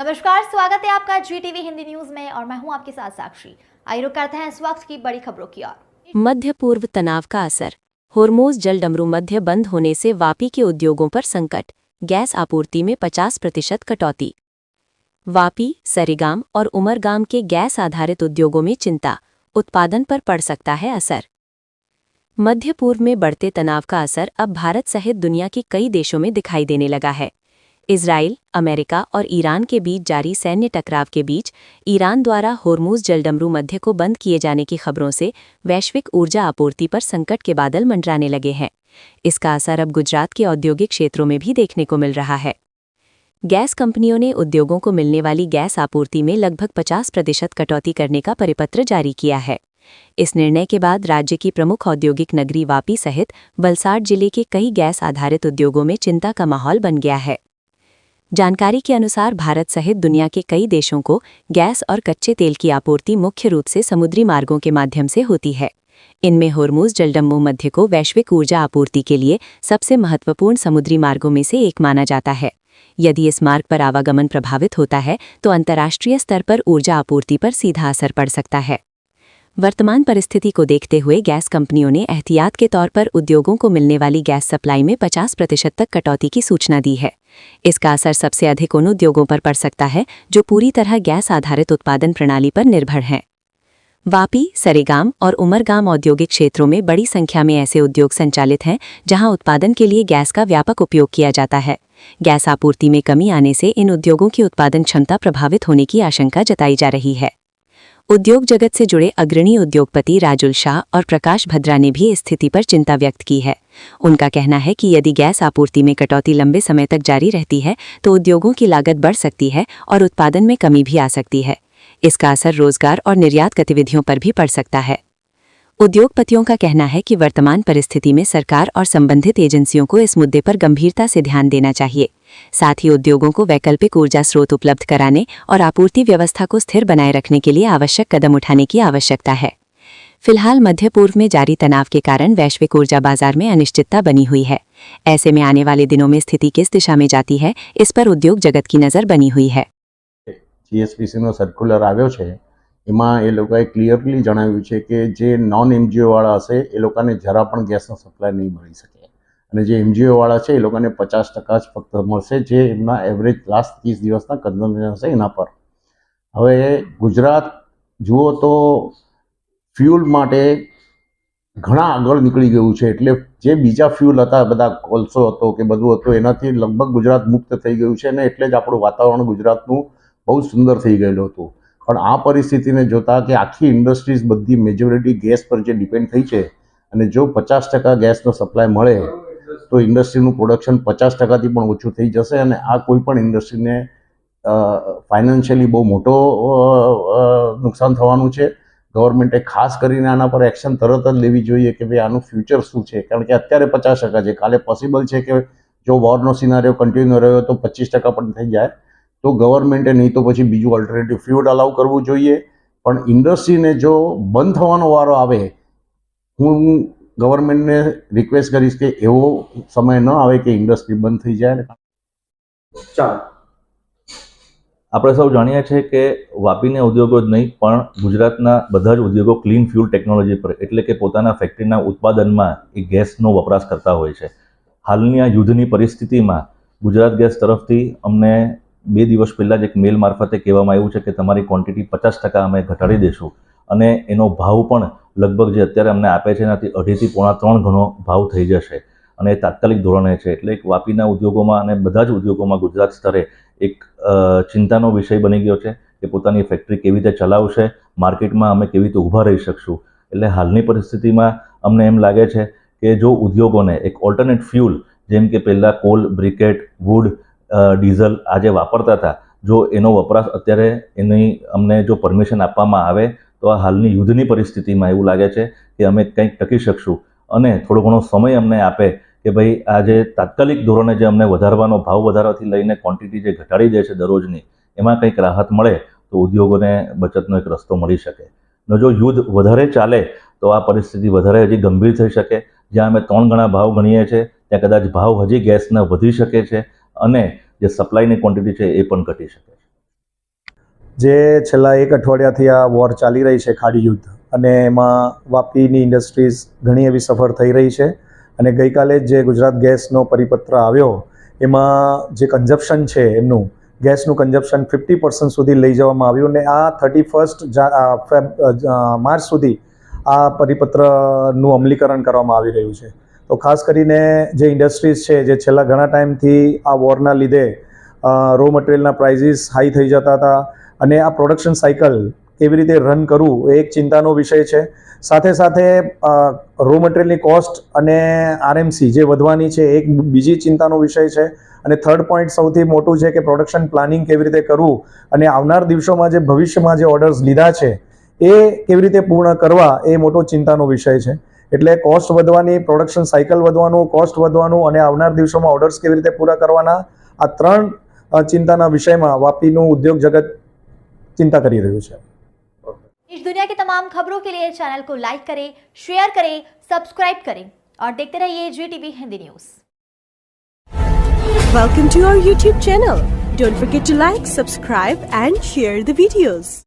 नमस्कार, स्वागत है आपका GTV हिंदी न्यूज में और मैं हूं आपके साथ साक्षी। आइए रुक करते हैं इस वक्त की बड़ी खबरों की ओर। मध्य पूर्व तनाव का असर। होर्मुज जलडमरू मध्य बंद होने से वापी के उद्योगों पर संकट, गैस आपूर्ति में 50% कटौती। वापी, सरेगाम और उमरगाम के गैस आधारित उद्योगों में चिंता, उत्पादन पर पड़ सकता है असर। मध्य पूर्व में बढ़ते तनाव का असर अब भारत सहित दुनिया के कई देशों में दिखाई देने लगा है। इजराइल, अमेरिका और ईरान के बीच जारी सैन्य टकराव के बीच ईरान द्वारा होर्मुज जलडमरू मध्य को बंद किए जाने की खबरों से वैश्विक ऊर्जा आपूर्ति पर संकट के बादल मंडराने लगे हैं। इसका असर अब गुजरात के औद्योगिक क्षेत्रों में भी देखने को मिल रहा है। गैस कंपनियों ने उद्योगों को मिलने वाली गैस आपूर्ति में लगभग 50% कटौती करने का परिपत्र जारी किया है। इस निर्णय के बाद राज्य की प्रमुख औद्योगिक नगरी वापी सहित वलसाड जिले के कई गैस आधारित उद्योगों में चिंता का माहौल बन गया है। जानकारी के अनुसार भारत सहित दुनिया के कई देशों को गैस और कच्चे तेल की आपूर्ति मुख्य रूप से समुद्री मार्गों के माध्यम से होती है। इनमें होर्मुज जलडमरू मध्य को वैश्विक ऊर्जा आपूर्ति के लिए सबसे महत्वपूर्ण समुद्री मार्गों में से एक माना जाता है। यदि इस मार्ग पर आवागमन प्रभावित होता है तो अंतर्राष्ट्रीय स्तर पर ऊर्जा आपूर्ति पर सीधा असर पड़ सकता है। वर्तमान परिस्थिति को देखते हुए गैस कंपनियों ने एहतियात के तौर पर उद्योगों को मिलने वाली गैस सप्लाई में 50% तक कटौती की सूचना दी है। इसका असर सबसे अधिक उन उद्योगों पर पड़ सकता है जो पूरी तरह गैस आधारित उत्पादन प्रणाली पर निर्भर हैं। वापी, सरेगाम और उमरगाम औद्योगिक क्षेत्रों में बड़ी संख्या में ऐसे उद्योग संचालित हैं जहां उत्पादन के लिए गैस का व्यापक उपयोग किया जाता है। गैस आपूर्ति में कमी आने से इन उद्योगों की उत्पादन क्षमता प्रभावित होने की आशंका जताई जा रही है। उद्योग जगत से जुड़े अग्रणी उद्योगपति राजुल शाह और प्रकाश भद्रा ने भी इस स्थिति पर चिंता व्यक्त की है। उनका कहना है कि यदि गैस आपूर्ति में कटौती लंबे समय तक जारी रहती है तो उद्योगों की लागत बढ़ सकती है और उत्पादन में कमी भी आ सकती है। इसका असर रोजगार और निर्यात गतिविधियों पर भी पड़ सकता है। उद्योगपतियों का कहना है कि वर्तमान परिस्थिति में सरकार और संबंधित एजेंसियों को इस मुद्दे पर गंभीरता से ध्यान देना चाहिए। साथ ही उद्योगों को वैकल्पिक ऊर्जा स्रोत उपलब्ध कराने और आपूर्ति व्यवस्था को स्थिर बनाए रखने के लिए आवश्यक कदम उठाने की आवश्यकता है। फिलहाल मध्य पूर्व में जारी तनाव के कारण वैश्विक ऊर्जा बाजार में अनिश्चितता बनी हुई है। ऐसे में आने वाले दिनों में स्थिति किस दिशा में जाती है, इस पर उद्योग जगत की नजर बनी हुई है। GSPC सर्क्युलर આવ્યો છે એમાં એ લોકોએ ક્લિયરલી જણાવ્યું છે કે જે નોન MGO વાળા હશે એ લોકોને જરા પણ ગેસનો સપ્લાય નહીં મળી શકે અને જે MGO વાળા છે એ લોકોને 50% જ ફક્ત મળશે જે એમના એવરેજ લાસ્ટ 30 દિવસના કન્ઝમ્પશન હશે એના પર। હવે ગુજરાત જુઓ તો ફ્યુલ માટે ઘણા આગળ નીકળી ગયું છે એટલે જે બીજા ફ્યુલ હતા બધા કોલસો હતો કે બધું હતું એનાથી લગભગ ગુજરાત મુક્ત થઈ ગયું છે અને એટલે જ આપણું વાતાવરણ ગુજરાતનું બહુ સુંદર થઈ ગયેલું હતું। પણ આ પરિસ્થિતિને જોતા કે આખી ઇન્ડસ્ટ્રીઝ બધી મેજોરિટી ગેસ પર જે ડિપેન્ડ થઈ છે અને જો 50% ગેસનો સપ્લાય મળે તો ઇન્ડસ્ટ્રીનું પ્રોડક્શન 50%થી પણ ઓછું થઈ જશે અને આ કોઈ પણ ઇન્ડસ્ટ્રીને ફાઇનાન્શિયલી બહુ મોટો નુકસાન થવાનું છે। ગવર્મેન્ટે ખાસ કરીને આના પર એક્શન તરત જ લેવી જોઈએ કે ભાઈ આનું ફ્યુચર શું છે, કારણ કે અત્યારે 50% છે, કાલે પોસિબલ છે કે જો વોરનો સિનારીઓ કન્ટિન્યુ રહ્યો તો 25% પણ થઈ જાય તો ગવર્મેન્ટે નહીં તો પછી બીજું અલ્ટરનેટિવ ફ્યુલ અલાઉ કરવું જોઈએ। પણ ઇન્ડસ્ટ્રીને જો બંધ થવાનો વારો આવે હું ગવર્મેન્ટને રિક્વેસ્ટ કરીશ કે એવો સમય ન આવે કે ઇન્ડસ્ટ્રી બંધ થઈ જાય। આપણે સૌ જાણીએ છીએ કે વાપીના ઉદ્યોગો જ નહીં પણ ગુજરાતના બધા જ ઉદ્યોગો ક્લીન ફ્યુલ ટેકનોલોજી પર એટલે કે પોતાના ફેક્ટરીના ઉત્પાદનમાં એ ગેસનો વપરાશ કરતા હોય છે। હાલની આ યુદ્ધની પરિસ્થિતિમાં ગુજરાત ગેસ તરફથી અમને 2 દિવસ પહેલાં જ એક મેલ મારફતે કહેવામાં આવ્યું છે કે તમારી ક્વોન્ટિટી 50% અમે ઘટાડી દઈશું અને એનો ભાવ પણ લગભગ જે અત્યારે અમને આપે છે એનાથી 2.5 થી 3 ગણો ભાવ થઈ જશે અને એ તાત્કાલિક ધોરણે છે। એટલે એક વાપીના ઉદ્યોગોમાં અને બધા જ ઉદ્યોગોમાં ગુજરાત સ્તરે એક ચિંતાનો વિષય બની ગયો છે કે પોતાની ફેક્ટરી કેવી રીતે ચલાવશે, માર્કેટમાં અમે કેવી રીતે ઊભા રહી શકશું। એટલે હાલની પરિસ્થિતિમાં અમને એમ લાગે છે કે જો ઉદ્યોગોને એક ઓલ્ટરનેટ ફ્યુલ જેમ કે પહેલાં કોલ, બ્રિકેટ, વુડ, ડીઝલ આ જે વાપરતા હતા જો એનો વપરાશ અત્યારે એની અમને જો પરમિશન આપવામાં આવે તો આ હાલની યુદ્ધની પરિસ્થિતિમાં એવું લાગે છે કે અમે કંઈક ટકી શકશું અને થોડો ઘણો સમય અમને આપે કે ભાઈ આ જે તાત્કાલિક ધોરણે જે અમને વધારવાનો ભાવ વધારવાથી લઈને ક્વોન્ટિટી જે ઘટાડી દે છે દરરોજની એમાં કંઈક રાહત મળે તો ઉદ્યોગોને બચતનો એક રસ્તો મળી શકે। ન જો યુદ્ધ વધારે ચાલે તો આ પરિસ્થિતિ વધારે હજી ગંભીર થઈ શકે। જ્યાં અમે 3 ગણા ભાવ ગણીએ છીએ ત્યાં કદાચ ભાવ હજી ગેસના વધી શકે છે અને જે સપ્લાયની ક્વોન્ટિટી છે એ પણ ઘટી શકે છે। જે છેલ્લા એક અઠવાડિયાથી આ વોર ચાલી રહી છે, ખાડી યુદ્ધ, અને એમાં વાપીની ઇન્ડસ્ટ્રીઝ ઘણી એવી સફર થઈ રહી છે. અને ગઈકાલે જ જે ગુજરાત ગેસનો પરિપત્ર આવ્યો એમાં જે કન્ઝપ્શન છે એમનું ગેસનું કન્ઝપ્શન 50% સુધી લઈ જવામાં આવ્યું, અને આ 31 માર્ચ સુધી આ પરિપત્રનું અમલીકરણ કરવામાં આવી રહ્યું છે. તો ખાસ કરીને જે ઇન્ડસ્ટ્રીઝ છે, જે છેલ્લા ઘણા ટાઈમથી આ વોરના લીધે રો મટીરિયલના પ્રાઇઝીસ હાઈ થઈ જતા હતા, અને આ પ્રોડક્શન સાયકલ કેવી રીતે રન કરવું એ એક ચિંતાનો વિષય છે. સાથે સાથે રો મટીરિયલની કોસ્ટ અને આરએમસી જે વધવાની છે એક બીજી ચિંતાનો વિષય છે. અને થર્ડ પોઈન્ટ સૌથી મોટું છે કે પ્રોડક્શન પ્લાનિંગ કેવી રીતે કરવું, અને આવનાર દિવસોમાં જે ભવિષ્યમાં જે ઓર્ડર્સ લીધા છે એ કેવી રીતે પૂર્ણ કરવા એ મોટો ચિંતાનો વિષય છે. એટલે કોસ્ટ વધવાની, પ્રોડક્શન સાયકલ વધવાનું, કોસ્ટ વધવાનું અને આવનાર દિવસોમાં ઓર્ડર્સ કેવી રીતે પૂરા કરવાના, આ ત્રણ ચિંતાના વિષયમાં વાપીનું ઉદ્યોગ જગત चिंता करी रही है। इस दुनिया की तमाम खबरों के लिए चैनल को लाइक करें, शेयर करें, सब्सक्राइब करें और देखते रहिए GTV Hindi news. Welcome to our YouTube channel. Don't forget to like, subscribe and share the videos.